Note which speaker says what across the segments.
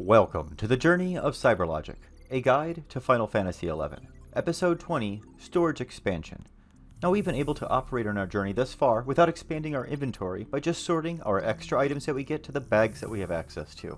Speaker 1: Welcome to the journey of CyberLogic, a guide to Final Fantasy XI, Episode 20, Storage Expansion. Now we've been able to operate on our journey thus far without expanding our inventory by just sorting our extra items that we get to the bags that we have access to.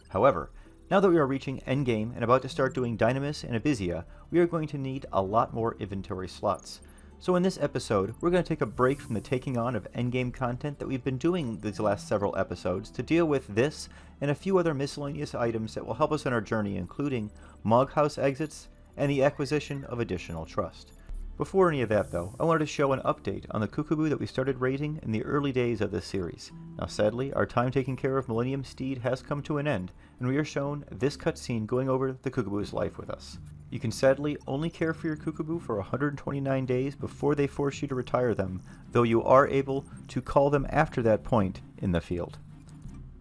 Speaker 1: However, now that we are reaching endgame and about to start doing Dynamis and Abysia, we are going to need a lot more inventory slots. So in this episode, we're going to take a break from the taking on of endgame content that we've been doing these last several episodes to deal with this and a few other miscellaneous items that will help us on our journey, including Mog House Exits and the acquisition of additional trust. Before any of that though, I wanted to show an update on the Kukubu that we started raiding in the early days of this series. Now sadly, our time taking care of Millennium Steed has come to an end, and we are shown this cutscene going over the Kukubu's life with us. You can sadly only care for your Kukubu for 129 days before they force you to retire them, though you are able to call them after that point in the field.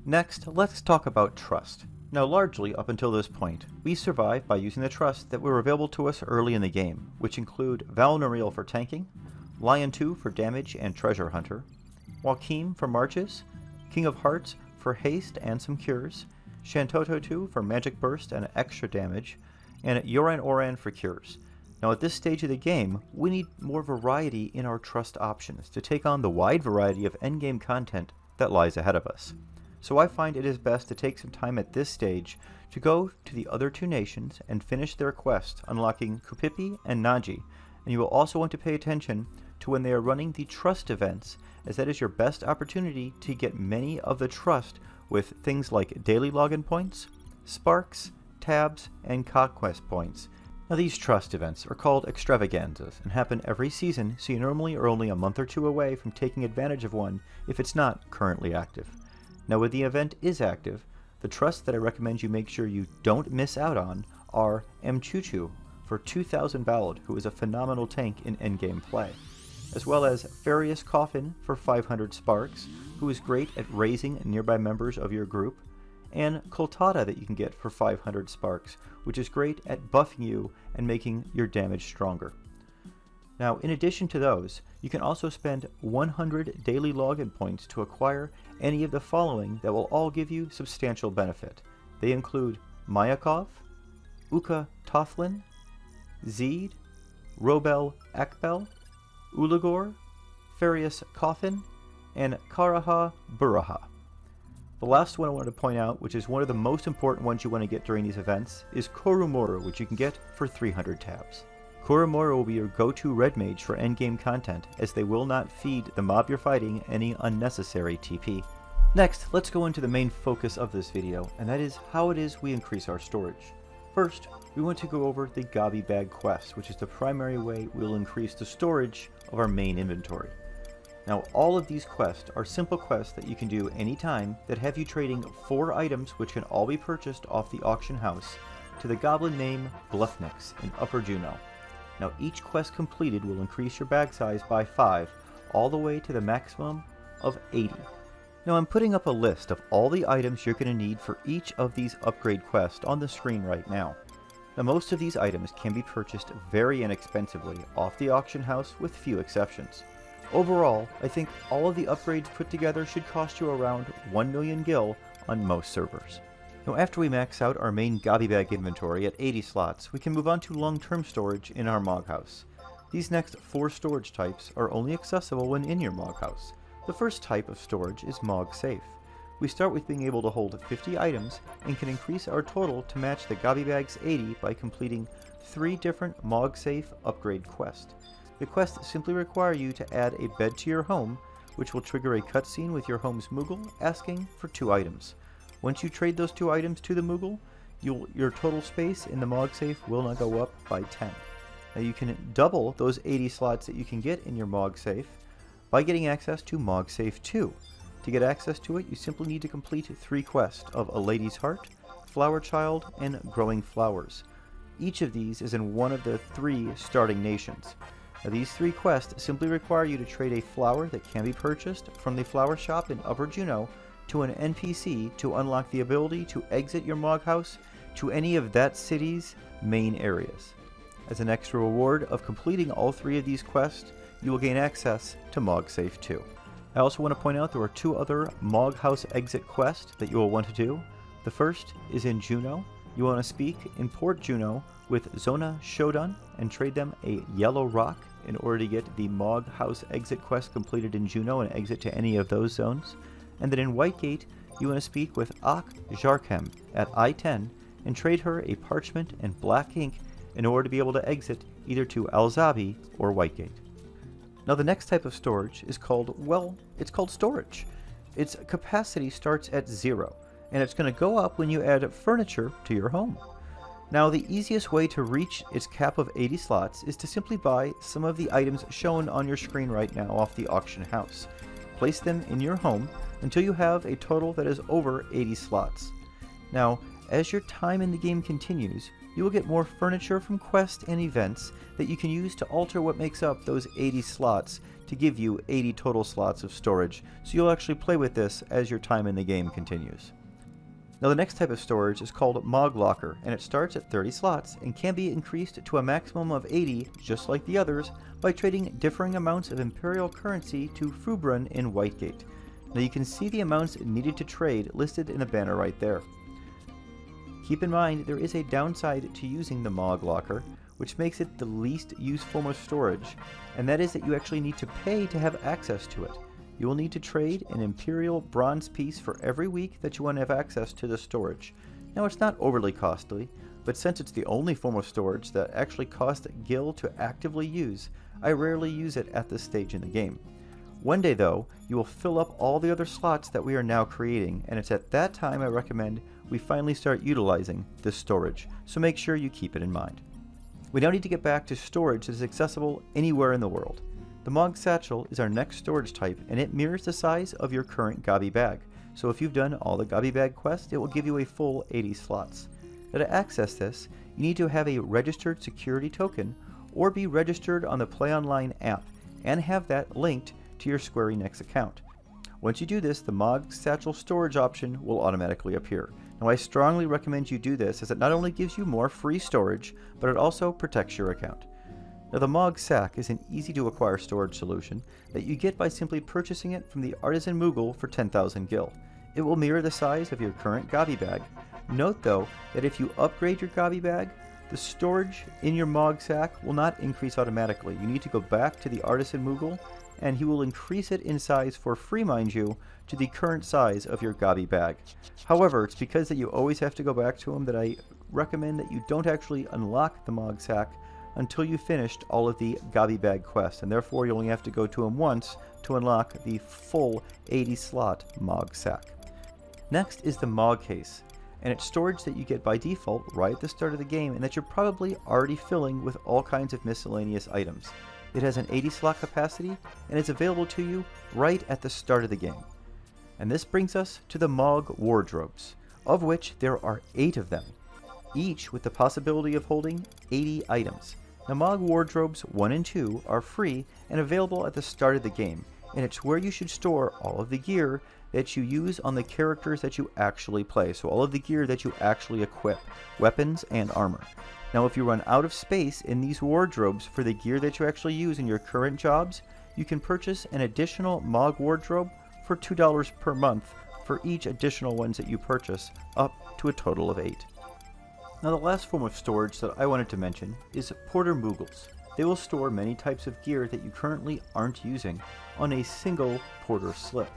Speaker 1: Next, let's talk about trust. Now largely up until this point, we survived by using the trust that were available to us early in the game, which include Val Noriel for tanking, Lion 2 for damage and treasure hunter, Joachim for marches, King of Hearts for haste and some cures, Shantoto 2 for magic burst and extra damage, and Yoran Oran for cures. Now at this stage of the game, we need more variety in our trust options to take on the wide variety of endgame content that lies ahead of us. So I find it is best to take some time at this stage to go to the other two nations and finish their quest unlocking Kupipi and Naji, and you will also want to pay attention to when they are running the trust events, as that is your best opportunity to get many of the trust with things like daily login points, sparks, tabs, and conquest points. Now these trust events are called extravaganzas and happen every season, so you normally are only a month or two away from taking advantage of one if it's not currently active. Now when the event is active, the trusts that I recommend you make sure you don't miss out on are Mchuchu for 2000 Ballad, who is a phenomenal tank in endgame play, as well as Farius Coffin for 500 Sparks, who is great at raising nearby members of your group, and Koltada that you can get for 500 Sparks, which is great at buffing you and making your damage stronger. Now in addition to those, you can also spend 100 daily login points to acquire any of the following that will all give you substantial benefit. They include Mayakov, Uka Tothlin, Zeed, Robel Akbel, Ulagor, Farius Coffin, and Karaha Buraha. The last one I wanted to point out, which is one of the most important ones you want to get during these events, is Korumoro, which you can get for 300 tabs. Korumoro will be your go-to red mage for endgame content, as they will not feed the mob you're fighting any unnecessary TP. Next, let's go into the main focus of this video, and that is how it is we increase our storage. First, we want to go over the Gobby Bag quest, which is the primary way we will increase the storage of our main inventory. Now all of these quests are simple quests that you can do anytime that have you trading 4 items which can all be purchased off the auction house to the goblin named Bluffnix in Upper Juno. Now each quest completed will increase your bag size by 5, all the way to the maximum of 80. Now I'm putting up a list of all the items you're going to need for each of these upgrade quests on the screen right now. Now most of these items can be purchased very inexpensively off the auction house with few exceptions. Overall, I think all of the upgrades put together should cost you around 1 million gil on most servers. Now after we max out our main Gobby Bag inventory at 80 slots, we can move on to long-term storage in our Mog House. These next 4 storage types are only accessible when in your Mog House. The first type of storage is Mog Safe. We start with being able to hold 50 items and can increase our total to match the Gobby Bag's 80 by completing 3 different Mog Safe upgrade quests. The quests simply require you to add a bed to your home, which will trigger a cutscene with your home's Moogle asking for 2 items. Once you trade those 2 items to the Moogle, your total space in the Mog Safe will not go up by 10. Now you can double those 80 slots that you can get in your Mog Safe by getting access to Mog Safe 2. To get access to it, you simply need to complete 3 quests of A Lady's Heart, Flower Child, and Growing Flowers. Each of these is in one of the 3 starting nations. Now these 3 quests simply require you to trade a flower that can be purchased from the flower shop in Upper Juno to an NPC to unlock the ability to exit your Mog House to any of that city's main areas. As an extra reward of completing all 3 of these quests, you will gain access to Mog Safe 2. I also want to point out there are 2 other Mog House Exit quests that you will want to do. The first is in Juneau. You want to speak in Port Juneau with Zona Shodan and trade them a yellow rock in order to get the Mog House Exit quest completed in Juneau and exit to any of those zones. And then in Whitegate, you want to speak with Ak Jarkhem at I-10 and trade her a parchment and black ink in order to be able to exit either to Alzabi or Whitegate. Now the next type of storage is called, well, it's called storage. Its capacity starts at 0, and it's going to go up when you add furniture to your home. Now the easiest way to reach its cap of 80 slots is to simply buy some of the items shown on your screen right now off the auction house. Place them in your home until you have a total that is over 80 slots. Now, as your time in the game continues, you will get more furniture from quests and events that you can use to alter what makes up those 80 slots to give you 80 total slots of storage, so you'll actually play with this as your time in the game continues. Now the next type of storage is called Mog Locker, and it starts at 30 slots and can be increased to a maximum of 80, just like the others, by trading differing amounts of Imperial currency to Fubrun in Whitegate. Now you can see the amounts needed to trade listed in the banner right there. Keep in mind there is a downside to using the Mog Locker, which makes it the least used form of storage, and that is that you actually need to pay to have access to it. You will need to trade an Imperial bronze piece for every week that you want to have access to the storage. Now it's not overly costly, but since it's the only form of storage that actually costs Gil to actively use, I rarely use it at this stage in the game. One day though, you will fill up all the other slots that we are now creating, and it's at that time I recommend we finally start utilizing this storage, so make sure you keep it in mind. We now need to get back to storage that is accessible anywhere in the world. The Mog Satchel is our next storage type, and it mirrors the size of your current Gobby Bag, so if you've done all the Gobby Bag quests, it will give you a full 80 slots. Now to access this, you need to have a registered security token, or be registered on the Play Online app, and have that linked to your Square Enix account. Once you do this, the Mog Satchel storage option will automatically appear. Now I strongly recommend you do this, as it not only gives you more free storage, but it also protects your account. Now the Mog Sack is an easy to acquire storage solution that you get by simply purchasing it from the Artisan Moogle for 10,000 gil. It will mirror the size of your current Gobby Bag. Note though that if you upgrade your Gobby Bag, the storage in your Mog Sack will not increase automatically. You need to go back to the Artisan Moogle, and he will increase it in size for free, mind you, to the current size of your Gobby Bag. However, it's because that you always have to go back to him that I recommend that you don't actually unlock the Mog Sack until you finished all of the Gobby Bag quests, and therefore you only have to go to him once to unlock the full 80 slot Mog Sack. Next is the Mog Case, and it's storage that you get by default right at the start of the game, and that you're probably already filling with all kinds of miscellaneous items. It has an 80 slot capacity, and is available to you right at the start of the game. And this brings us to the Mog Wardrobes, of which there are 8 of them, each with the possibility of holding 80 items. Now Mog Wardrobes 1 and 2 are free and available at the start of the game, and it's where you should store all of the gear that you use on the characters that you actually play, so all of the gear that you actually equip, weapons and armor. Now if you run out of space in these wardrobes for the gear that you actually use in your current jobs, you can purchase an additional Mog Wardrobe for $2 per month for each additional ones that you purchase, up to a total of 8. Now the last form of storage that I wanted to mention is Porter Moogles. They will store many types of gear that you currently aren't using on a single Porter slip.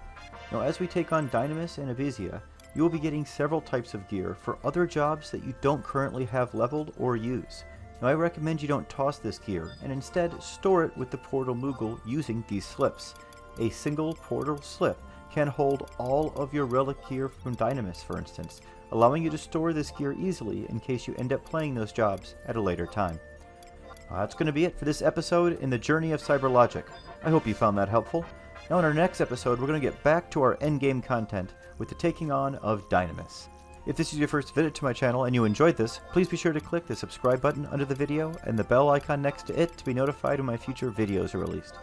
Speaker 1: Now as we take on Dynamis and Avizia, you will be getting several types of gear for other jobs that you don't currently have leveled or use. Now I recommend you don't toss this gear, and instead store it with the Portal Moogle using these slips. A single Portal slip can hold all of your relic gear from Dynamis, for instance, allowing you to store this gear easily in case you end up playing those jobs at a later time. That's going to be it for this episode in the journey of CyberLogic. I hope you found that helpful. Now in our next episode, we're going to get back to our endgame content with the taking on of Dynamis. If this is your first visit to my channel and you enjoyed this, please be sure to click the subscribe button under the video and the bell icon next to it to be notified when my future videos are released.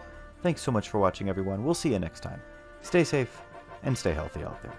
Speaker 1: Thanks so much for watching, everyone. We'll see you next time. Stay safe and stay healthy out there.